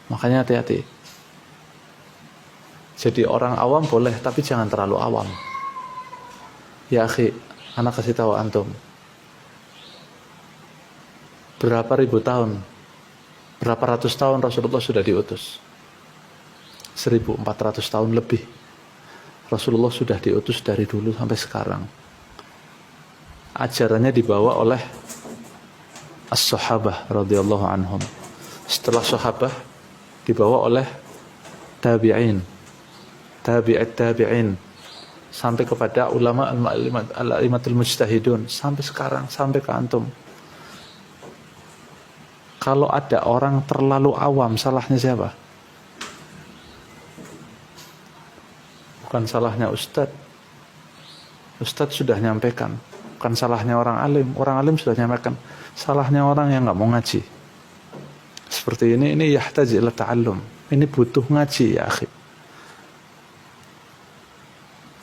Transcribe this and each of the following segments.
Makanya hati-hati. Jadi orang awam boleh, tapi jangan terlalu awam. Ya akhi, anak kasih tahu antum. Berapa ribu tahun, berapa ratus tahun Rasulullah sudah diutus? 1400 tahun lebih. Rasulullah sudah diutus dari dulu sampai sekarang. Ajarannya dibawa oleh as-sahabah radhiyallahu anhum. Setelah sahabah dibawa oleh tabi'in, tabi'in sampai kepada ulama al-a'immatul mujtahidun sampai sekarang, sampai ke antum. Kalau ada orang terlalu awam, salahnya siapa? Bukan salahnya ustadz. Ustadz sudah nyampaikan. Bukan salahnya orang alim sudah nyampaikan. Salahnya orang yang nggak mau ngaji. Seperti ini yahtaj ila ta'allum. Ini butuh ngaji ya akhi.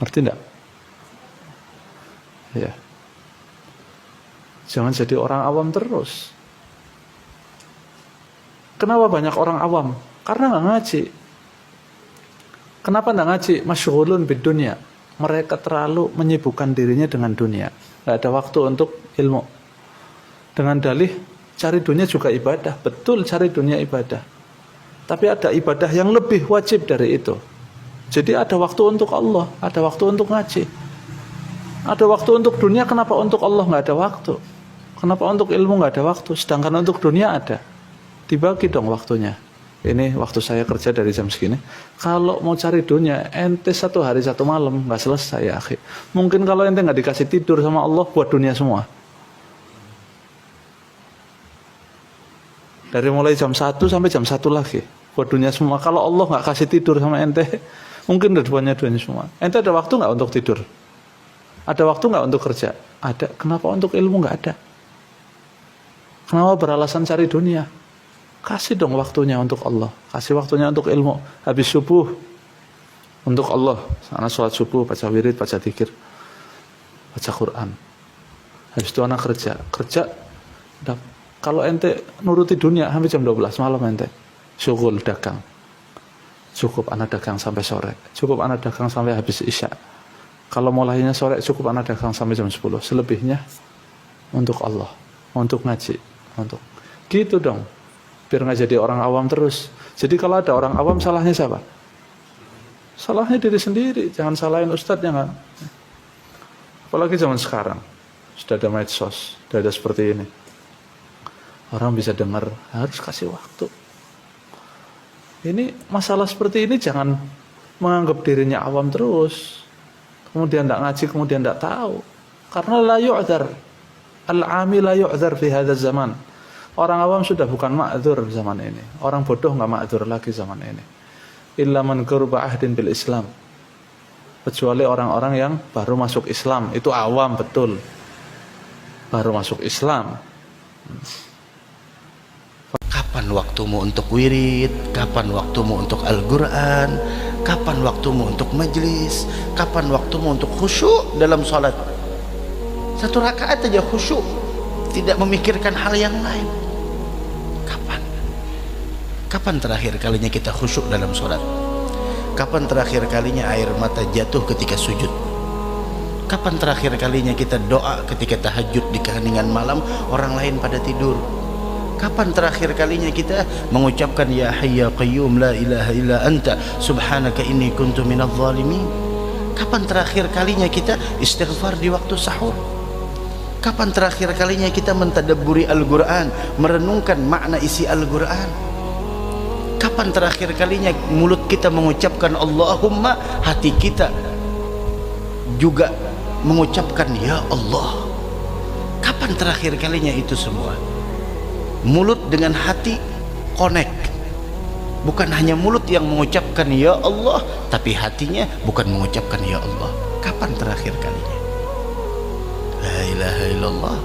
Ngerti enggak? Ya. Jangan jadi orang awam terus. Kenapa banyak orang awam? Karena nggak ngaji. Kenapa nggak ngaji? Masyghulun bid dunya. Mereka terlalu menyibukkan dirinya dengan dunia. Nggak ada waktu untuk ilmu. Dengan dalih cari dunia juga ibadah. Betul, cari dunia ibadah. Tapi ada ibadah yang lebih wajib dari itu. Jadi ada waktu untuk Allah, ada waktu untuk ngaji. Ada waktu untuk dunia, kenapa untuk Allah nggak ada waktu? Kenapa untuk ilmu nggak ada waktu? Sedangkan untuk dunia ada. Dibagi dong waktunya. Ini waktu saya kerja dari jam segini. Kalau mau cari dunia, ente 1 hari 1 malam nggak selesai ya akhi. Mungkin kalau ente nggak dikasih tidur sama Allah buat dunia semua. Dari mulai jam 1 sampai jam 1 lagi buat dunia semua. Kalau Allah nggak kasih tidur sama ente, mungkin dunia semua. Ente ada waktu nggak untuk tidur? Ada waktu nggak untuk kerja? Ada. Kenapa untuk ilmu nggak ada? Kenapa beralasan cari dunia? Kasih dong waktunya untuk Allah. Kasih waktunya untuk ilmu. Habis subuh untuk Allah. Anak sholat subuh, baca wirid, baca dzikir, baca Quran. Habis itu anak kerja. Kalau ente nuruti dunia sampai jam 12 malam ente syughul dagang. Cukup anak dagang sampai sore. Cukup anak dagang sampai habis isya. Kalau mulainya sore cukup anak dagang sampai jam 10. Selebihnya untuk Allah, untuk ngaji, untuk gitu dong. Biar nggak jadi orang awam terus. Jadi kalau ada orang awam, salahnya siapa? Salahnya diri sendiri. Jangan salahin ustadznya kan. Apalagi zaman sekarang sudah ada medsos, sudah ada seperti ini. Orang bisa dengar, harus kasih waktu. Ini masalah seperti ini jangan menganggap dirinya awam terus. Kemudian tidak ngaji, kemudian tidak tahu. Karena la yu'dzar. Al-'ami la yu'dzar fi hadzal zaman. Orang awam sudah bukan ma'dzur zaman ini. Orang bodoh nggak ma'dzur lagi zaman ini. Illa man qurba ahdin bil Islam. Kecuali orang-orang yang baru masuk Islam, itu awam betul. Baru masuk Islam. Kapan waktumu untuk wirid? Kapan waktumu untuk Al-Quran? Kapan waktumu untuk majlis? Kapan waktumu untuk khusyuk dalam sholat? 1 rakaat aja khusyuk, tidak memikirkan hal yang lain. Kapan terakhir kalinya kita khusyuk dalam sholat? Kapan terakhir kalinya air mata jatuh ketika sujud? Kapan terakhir kalinya kita doa ketika tahajud di keheningan malam, orang lain pada tidur? Kapan terakhir kalinya kita mengucapkan ya hayya qayyum la ilaha illa anta subhanaka inni kuntu minadh dhalimin? Kapan terakhir kalinya kita istighfar di waktu sahur? Kapan terakhir kalinya kita mentadabburi Al-Quran, merenungkan makna isi Al-Quran? Kapan terakhir kalinya mulut kita mengucapkan Allahumma, hati kita juga mengucapkan ya Allah? Kapan terakhir kalinya itu semua? Mulut dengan hati connect. Bukan hanya mulut yang mengucapkan ya Allah, tapi hatinya bukan mengucapkan ya Allah. Kapan terakhir kalinya? La ilaha illallah.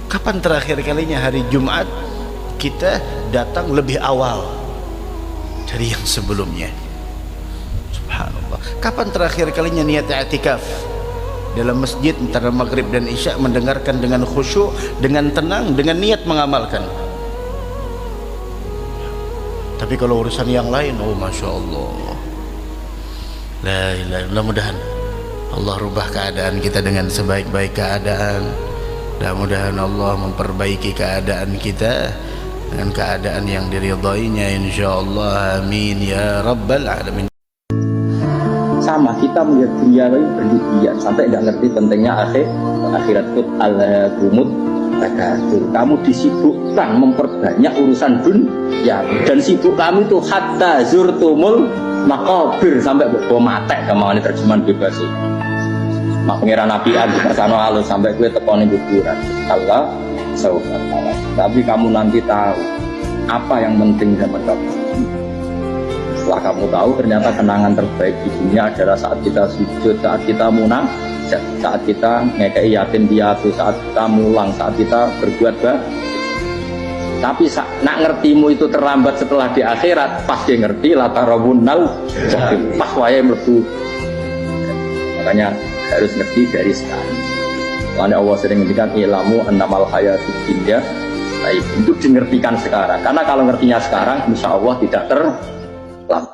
Kapan terakhir kalinya hari Jumat kita datang lebih awal dari yang sebelumnya? Subhanallah. Kapan terakhir kalinya niat i'tikaf dalam masjid antara maghrib dan isya, mendengarkan dengan khusyuk, dengan tenang, dengan niat mengamalkan? Tapi kalau urusan yang lain, oh masya Allah, la ilaha, mudah-mudahan Allah rubah keadaan kita dengan sebaik-baik keadaan. Mudah-mudahan Allah memperbaiki keadaan kita dengan keadaan yang diridainya, insyaallah, amin ya rabbal alamin. Sama kita melihat dunia ini berlebihan sampai nggak ngerti pentingnya akhirat itu al-humut. Kamu disibukkan memperbanyak urusan dunia, dan sibuk kamu itu hatta zurtumul maqabir, sampai bawa mate, kemauan terjemahan bebas sih. Mak pengiran nabian di persano halus sampai gue tekoni kuburan. Allah saubat. Tapi kamu nanti tahu apa yang penting zaman kamu. Setelah kamu tahu, ternyata kenangan terbaik di dunia adalah saat kita sujud, saat kita munang, saat kita ngekei yatim piatu, saat kita mulang, saat kita berbuat baik. Tapi nak ngertimu itu terlambat setelah di akhirat, pas dia ngerti latarabunal jahim, pas wae mlebu. Makanya harus ngerti dari sekarang. Karena Allah sering ngendikan ilmu annamal hayatud dunya, baik untuk dimengertikan sekarang. Karena kalau ngertinya sekarang, insya Allah tidak terlambat.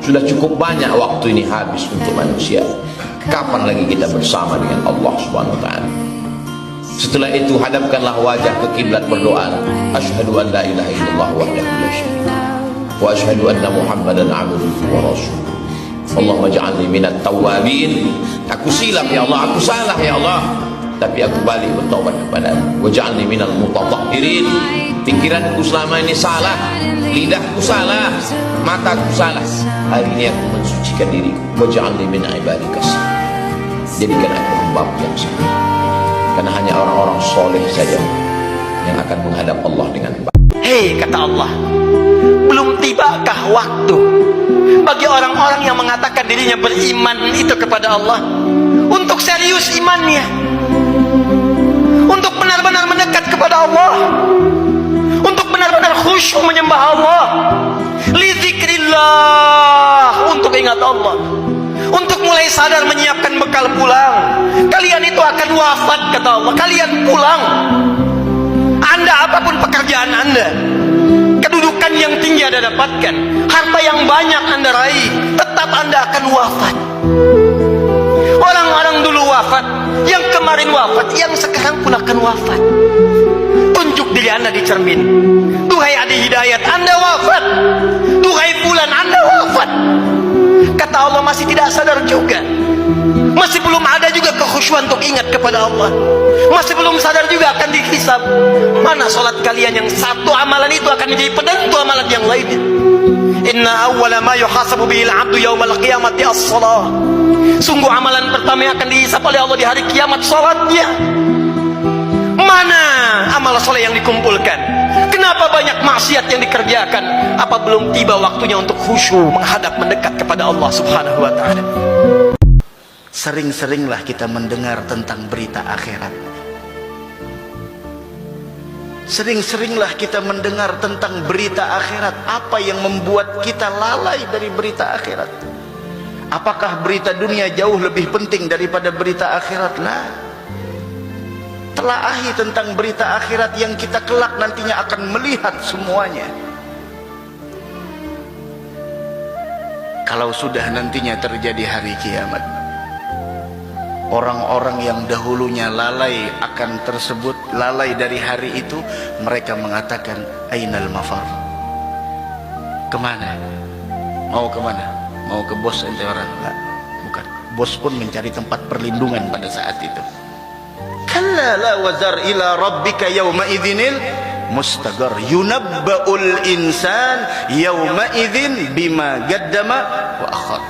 Sudah cukup banyak waktu ini habis untuk manusia. Kapan lagi kita bersama dengan Allah Subhanahu wa taala? Setelah itu hadapkanlah wajah ke kiblat, berdoa, asyhadu an la ilaha illallah wahdahu la syarika wa asyhadu anna Muhammadan abduhu wa rasuluh. Allahumma ja'alni minat tawwabin. Aku silap ya Allah, aku salah ya Allah, tapi aku balik bertobat kepadamu. Wa ja'alni minal mutatahhirin. Pikiranku selama ini salah, lidahku salah, mataku salah. Hari ini aku mensucikan diriku. Wa ja'alni min ibadikas. Jadikan aku hamba yang saleh. Karena hanya orang-orang soleh saja yang akan menghadap Allah dengan baik. Hei, kata Allah, belum tibakah waktu bagi orang-orang yang mengatakan dirinya beriman itu kepada Allah untuk serius imannya, untuk benar-benar mendekat kepada Allah, untuk benar-benar khusyuk menyembah Allah, li dzikrillah, untuk ingat Allah, untuk mulai sadar menyiapkan bekal pulang. Kalian itu akan wafat, kata Allah, kalian pulang. Anda apapun pekerjaan Anda, kedudukan yang tinggi Anda dapatkan, harta yang banyak Anda raih, tetap Anda akan wafat. Orang-orang dulu wafat, yang kemarin wafat, yang sekarang pun akan wafat. Tunjuk diri Anda di cermin. Duhai Adi Hidayat, Anda wafat. Duhai Fulan, Anda wafat. Kata Allah, masih tidak sadar juga, masih belum ada juga kekhusyuan untuk ingat kepada Allah, masih belum sadar juga akan dihisab. Mana sholat kalian yang satu amalan itu akan menjadi penentu amalan yang lainnya. Inna awwala ma yuhasabu bihil abdu yawmal qiyamati as-salah. Sungguh amalan pertama yang akan dihisab oleh Allah di hari kiamat, sholatnya. Mana amal soleh yang dikumpulkan? Kenapa banyak maksiat yang dikerjakan? Apa belum tiba waktunya untuk khusyuk menghadap mendekat kepada Allah Subhanahu wa taala? Sering-seringlah kita mendengar tentang berita akhirat. Sering-seringlah kita mendengar tentang berita akhirat. Apa yang membuat kita lalai dari berita akhirat? Apakah berita dunia jauh lebih penting daripada berita akhirat? Lah, telaahi tentang berita akhirat yang kita kelak nantinya akan melihat semuanya. Kalau sudah nantinya terjadi hari kiamat, orang-orang yang dahulunya lalai akan tersebut, lalai dari hari itu, mereka mengatakan, ainal mafar? Kemana? Mau kemana? Mau ke bos ente orang? Nah, bukan. Bos pun mencari tempat perlindungan pada saat itu. Kalla la wazar ila rabbika yawma idzinil mustaqar, yunabba'ul insan yawma idzin bima qaddama wa akhar.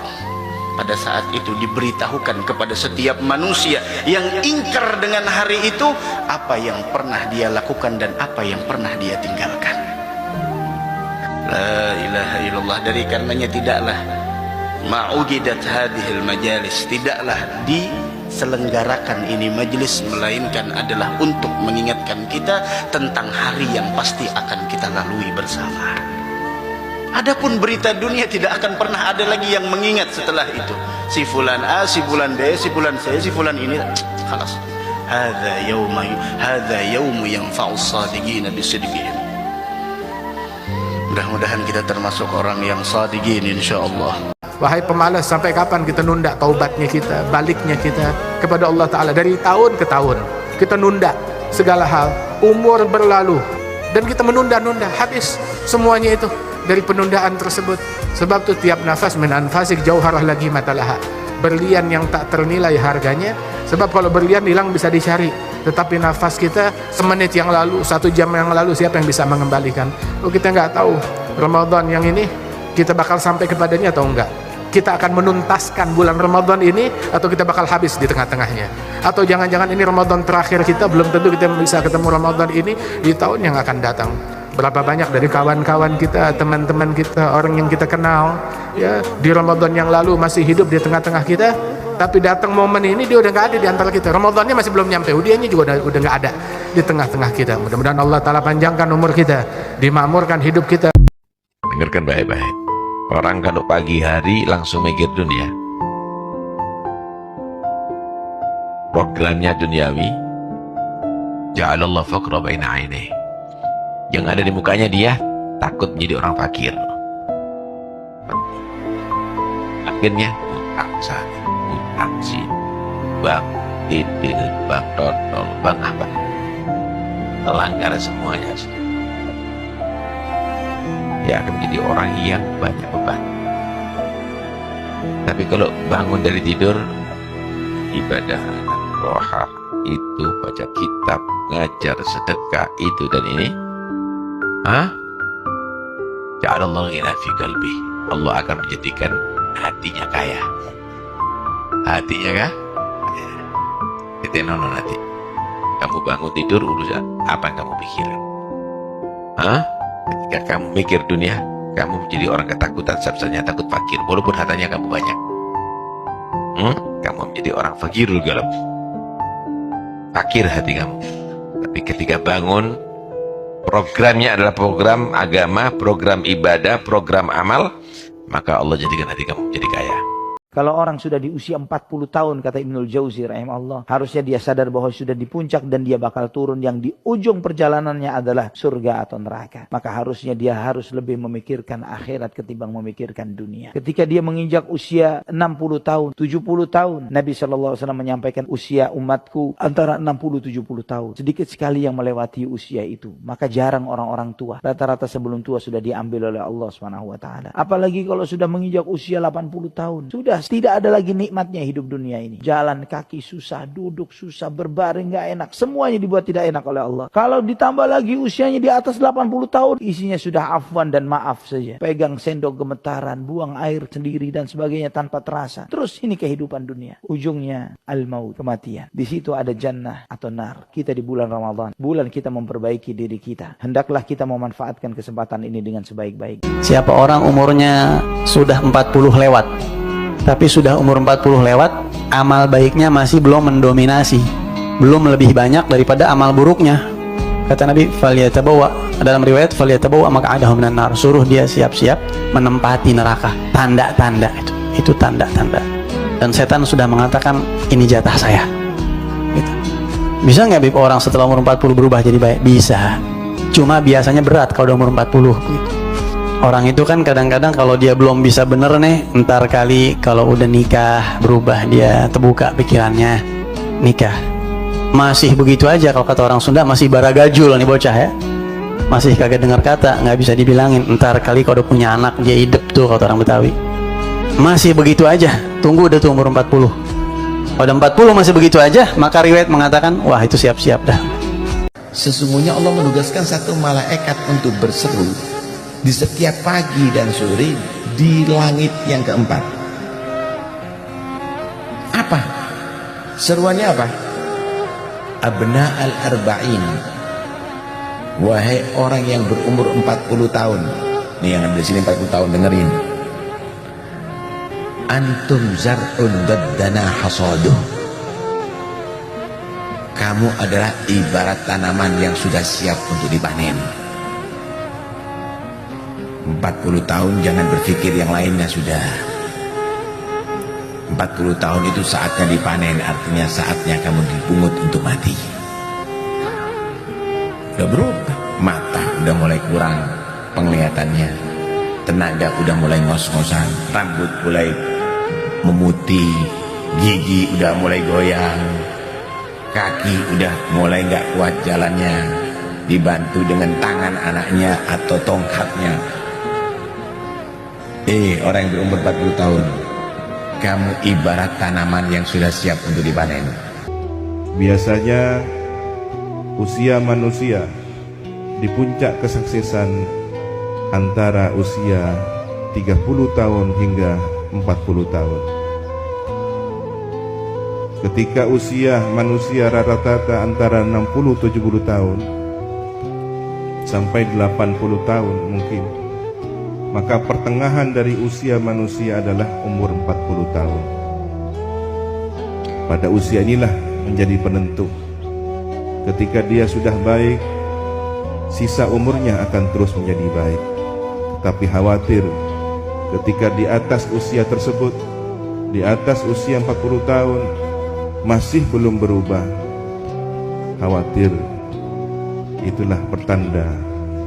Pada saat itu diberitahukan kepada setiap manusia yang ingkar dengan hari itu, apa yang pernah dia lakukan dan apa yang pernah dia tinggalkan. La ilaha illallah. Dari karenanya tidaklah ma'ugidat hadhil majalis, tidaklah diselenggarakan ini majlis, melainkan adalah untuk mengingatkan kita tentang hari yang pasti akan kita lalui bersama. Adapun berita dunia tidak akan pernah ada lagi yang mengingat setelah itu. Si fulan A, si fulan B, si fulan C, si fulan ini, khalas. Hadza yaumu yanfa'us shadiqina bisidqihim. Mudah-mudahan kita termasuk orang yang sadiqin insyaallah. Wahai pemalas, sampai kapan kita nunda taubatnya kita, baliknya kita kepada Allah Ta'ala? Dari tahun ke tahun kita nunda segala hal, umur berlalu dan kita menunda-nunda, habis semuanya itu dari penundaan tersebut. Sebab itu tiap nafas min anfasik jauharah lagi matalaha, berlian yang tak ternilai harganya. Sebab kalau berlian hilang bisa dicari, tetapi nafas kita semenit yang lalu, 1 jam yang lalu, siapa yang bisa mengembalikan? Oh, kita nggak tahu Ramadan yang ini kita bakal sampai kepadanya atau enggak. Kita akan menuntaskan bulan Ramadan ini atau kita bakal habis di tengah-tengahnya. Atau jangan-jangan ini Ramadan terakhir kita, belum tentu kita bisa ketemu Ramadan ini di tahun yang akan datang. Berapa banyak dari kawan-kawan kita, teman-teman kita, orang yang kita kenal ya, di Ramadan yang lalu masih hidup di tengah-tengah kita, tapi datang momen ini dia udah nggak ada di antara kita. Ramadannya masih belum nyampe, udianya juga udah nggak ada di tengah-tengah kita. Mudah-mudahan Allah Ta'ala panjangkan umur kita, dimakmurkan hidup kita. Dengarkan baik-baik. Orang kalau pagi hari langsung mikir dunia, programnya duniawi, ja'alallah faqra baina ainihi. Yang ada di mukanya dia takut menjadi orang fakir. Akhirnya utang sana, utang sini, bang titil, bang dodol, bang apa, melanggar semuanya. Dia akan menjadi orang yang banyak beban. Tapi kalau bangun dari tidur, ibadah roha itu, baca kitab, ngajar, sedekah, itu dan ini, ja'alallahu ghina fi qalbi. Allah akan menjadikan hatinya kaya. Hatinya kah? Kita nonton hati. Kamu bangun tidur, urusan apa yang kamu pikirkan? Ketika kamu mikir dunia, kamu menjadi orang ketakutan, sebabnya takut fakir, walaupun hartanya kamu banyak. Kamu menjadi orang fakirul galab, fakir hati kamu. Tapi ketika bangun, programnya adalah program agama, program ibadah, program amal, maka Allah jadikan hati kamu menjadi kaya. Kalau orang sudah di usia 40 tahun, kata Ibnul Jauzi rahimahullah, harusnya dia sadar bahwa sudah di puncak dan dia bakal turun, yang di ujung perjalanannya adalah surga atau neraka. Maka harusnya dia harus lebih memikirkan akhirat ketimbang memikirkan dunia. Ketika dia menginjak usia 60 tahun, 70 tahun, Nabi SAW menyampaikan usia umatku antara 60-70 tahun. Sedikit sekali yang melewati usia itu. Maka jarang orang-orang tua. Rata-rata sebelum tua sudah diambil oleh Allah SWT. Apalagi kalau sudah menginjak usia 80 tahun. Sudah tidak ada lagi nikmatnya hidup dunia ini. Jalan kaki susah, duduk susah, berbaring gak enak. Semuanya dibuat tidak enak oleh Allah. Kalau ditambah lagi usianya di atas 80 tahun, isinya sudah afwan dan maaf saja. Pegang sendok gemetaran, buang air sendiri dan sebagainya tanpa terasa. Terus ini kehidupan dunia. Ujungnya al-maut, kematian. Di situ ada jannah atau nar. Kita di bulan Ramadan, bulan kita memperbaiki diri kita. Hendaklah kita memanfaatkan kesempatan ini dengan sebaik-baik. Siapa orang umurnya sudah 40 lewat, tapi sudah umur 40 lewat, amal baiknya masih belum mendominasi, belum lebih banyak daripada amal buruknya. Kata Nabi, falyatabawwa, dalam riwayat falyatabawwa maq'adahu minan nar, suruh dia siap-siap menempati neraka. Tanda-tanda itu tanda-tanda. Dan setan sudah mengatakan, ini jatah saya. Gitu. Bisa nggak Bib orang setelah umur 40 berubah jadi baik? Bisa. Cuma biasanya berat kalau udah umur 40 gitu. Orang itu kan kadang-kadang kalau dia belum bisa bener nih, entar kali kalau udah nikah berubah, dia terbuka pikirannya, nikah. Masih begitu aja, kalau kata orang Sunda masih baragajul nih bocah ya, masih kagak dengar kata, nggak bisa dibilangin. Entar kali kalau udah punya anak dia hidup tuh, kata orang Betawi. Masih begitu aja, tunggu udah tuh umur 40. Kalau udah 40 masih begitu aja, maka riwayat mengatakan, wah itu siap-siap dah. Sesungguhnya Allah menugaskan satu malaikat untuk berseru di setiap pagi dan sore di langit yang keempat. Apa seruannya? Apa? Abna al-arba'in, wahai orang yang berumur 40 tahun. Nih yang ada di sini 40 tahun, dengerin. Antum zar'un daddana hasaduh. Kamu adalah ibarat tanaman yang sudah siap untuk dipanen. 40 tahun jangan berpikir yang lainnya sudah. 40 tahun itu saatnya dipanen, artinya saatnya kamu dipungut untuk mati. Udah berubah, mata udah mulai kurang penglihatannya, tenaga udah mulai ngos-ngosan, rambut mulai memutih, gigi udah mulai goyang, kaki udah mulai nggak kuat jalannya, dibantu dengan tangan anaknya atau tongkatnya. Orang yang berumur 40 tahun, kamu ibarat tanaman yang sudah siap untuk dipanen. Biasanya usia manusia di puncak kesuksesan antara usia 30 tahun hingga 40 tahun. Ketika usia manusia rata-rata antara 60-70 tahun sampai 80 tahun mungkin, maka pertengahan dari usia manusia adalah umur 40 tahun. Pada usia inilah menjadi penentu. Ketika dia sudah baik, sisa umurnya akan terus menjadi baik. Tapi khawatir ketika di atas usia tersebut, di atas usia 40 tahun masih belum berubah, khawatir itulah pertanda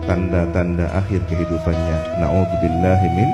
tanda-tanda akhir kehidupannya. Na'udzubillahi min